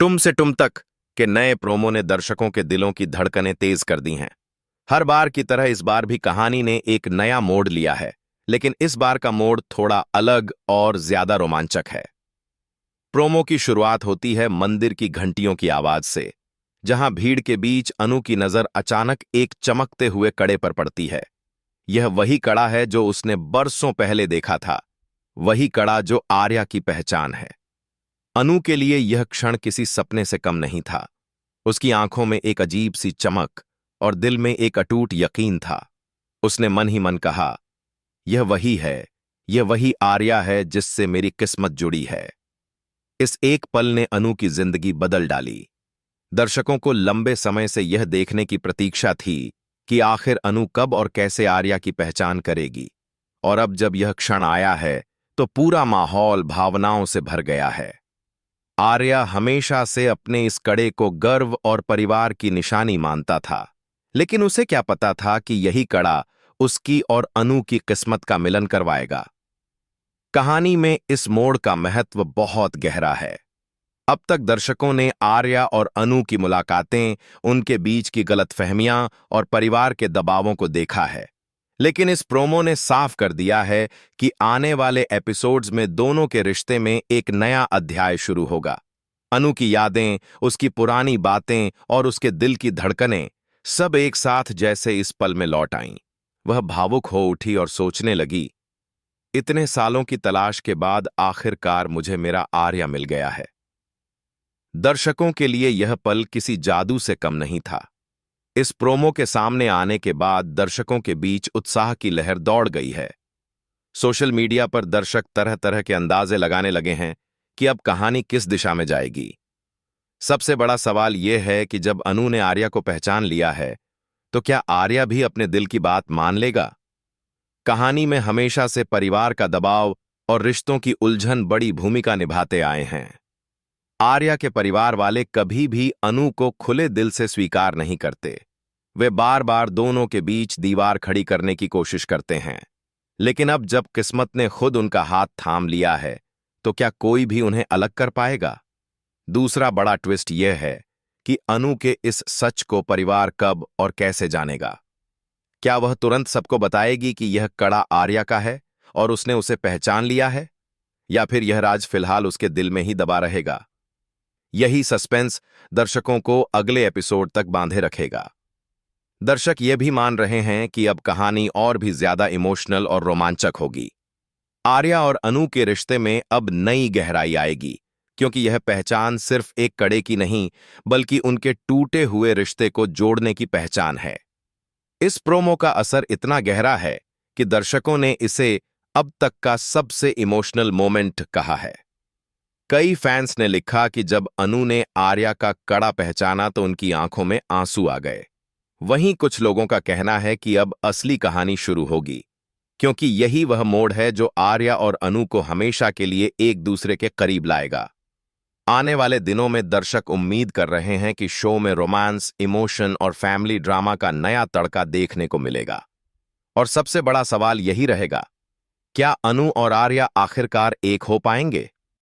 टुम से टुम तक के नए प्रोमो ने दर्शकों के दिलों की धड़कनें तेज कर दी हैं। हर बार की तरह इस बार भी कहानी ने एक नया मोड़ लिया है, लेकिन इस बार का मोड़ थोड़ा अलग और ज्यादा रोमांचक है। प्रोमो की शुरुआत होती है मंदिर की घंटियों की आवाज से, जहां भीड़ के बीच अनु की नजर अचानक एक चमकते हुए कड़े पर पड़ती है। यह वही कड़ा है जो उसने बरसों पहले देखा था, वही कड़ा जो आर्या की पहचान है। अनु के लिए यह क्षण किसी सपने से कम नहीं था। उसकी आंखों में एक अजीब सी चमक और दिल में एक अटूट यकीन था। उसने मन ही मन कहा, यह वही है, यह वही आर्या है जिससे मेरी किस्मत जुड़ी है। इस एक पल ने अनु की जिंदगी बदल डाली। दर्शकों को लंबे समय से यह देखने की प्रतीक्षा थी कि आखिर अनु कब और कैसे आर्या की पहचान करेगी, और अब जब यह क्षण आया है तो पूरा माहौल भावनाओं से भर गया है। आर्या हमेशा से अपने इस कड़े को गर्व और परिवार की निशानी मानता था, लेकिन उसे क्या पता था कि यही कड़ा उसकी और अनु की किस्मत का मिलन करवाएगा। कहानी में इस मोड़ का महत्व बहुत गहरा है। अब तक दर्शकों ने आर्या और अनु की मुलाकातें, उनके बीच की गलतफहमियां और परिवार के दबावों को देखा है, लेकिन इस प्रोमो ने साफ कर दिया है कि आने वाले एपिसोड्स में दोनों के रिश्ते में एक नया अध्याय शुरू होगा। अनु की यादें, उसकी पुरानी बातें और उसके दिल की धड़कनें सब एक साथ जैसे इस पल में लौट आईं। वह भावुक हो उठी और सोचने लगी, इतने सालों की तलाश के बाद आखिरकार मुझे मेरा आर्या मिल गया है। दर्शकों के लिए यह पल किसी जादू से कम नहीं था। इस प्रोमो के सामने आने के बाद दर्शकों के बीच उत्साह की लहर दौड़ गई है। सोशल मीडिया पर दर्शक तरह तरह के अंदाजे लगाने लगे हैं कि अब कहानी किस दिशा में जाएगी। सबसे बड़ा सवाल यह है कि जब अनु ने आर्या को पहचान लिया है, तो क्या आर्या भी अपने दिल की बात मान लेगा? कहानी में हमेशा से परिवार का दबाव और रिश्तों की उलझन बड़ी भूमिका निभाते आए हैं। आर्या के परिवार वाले कभी भी अनु को खुले दिल से स्वीकार नहीं करते। वे बार बार दोनों के बीच दीवार खड़ी करने की कोशिश करते हैं, लेकिन अब जब किस्मत ने खुद उनका हाथ थाम लिया है, तो क्या कोई भी उन्हें अलग कर पाएगा? दूसरा बड़ा ट्विस्ट यह है कि अनु के इस सच को परिवार कब और कैसे जानेगा। क्या वह तुरंत सबको बताएगी कि यह कड़ा आर्या का है और उसने उसे पहचान लिया है, या फिर यह राज फिलहाल उसके दिल में ही दबा रहेगा? यही सस्पेंस दर्शकों को अगले एपिसोड तक बांधे रखेगा। दर्शक ये भी मान रहे हैं कि अब कहानी और भी ज्यादा इमोशनल और रोमांचक होगी। आर्या और अनु के रिश्ते में अब नई गहराई आएगी, क्योंकि यह पहचान सिर्फ एक कड़े की नहीं, बल्कि उनके टूटे हुए रिश्ते को जोड़ने की पहचान है। इस प्रोमो का असर इतना गहरा है कि दर्शकों ने इसे अब तक का सबसे इमोशनल मोमेंट कहा है। कई फैंस ने लिखा कि जब अनु ने आर्या का कड़ा पहचाना तो उनकी आंखों में आंसू आ गए। वहीं कुछ लोगों का कहना है कि अब असली कहानी शुरू होगी, क्योंकि यही वह मोड़ है जो आर्या और अनु को हमेशा के लिए एक दूसरे के करीब लाएगा। आने वाले दिनों में दर्शक उम्मीद कर रहे हैं कि शो में रोमांस, इमोशन और फैमिली ड्रामा का नया तड़का देखने को मिलेगा। और सबसे बड़ा सवाल यही रहेगा, क्या अनु और आर्या आखिरकार एक हो पाएंगे?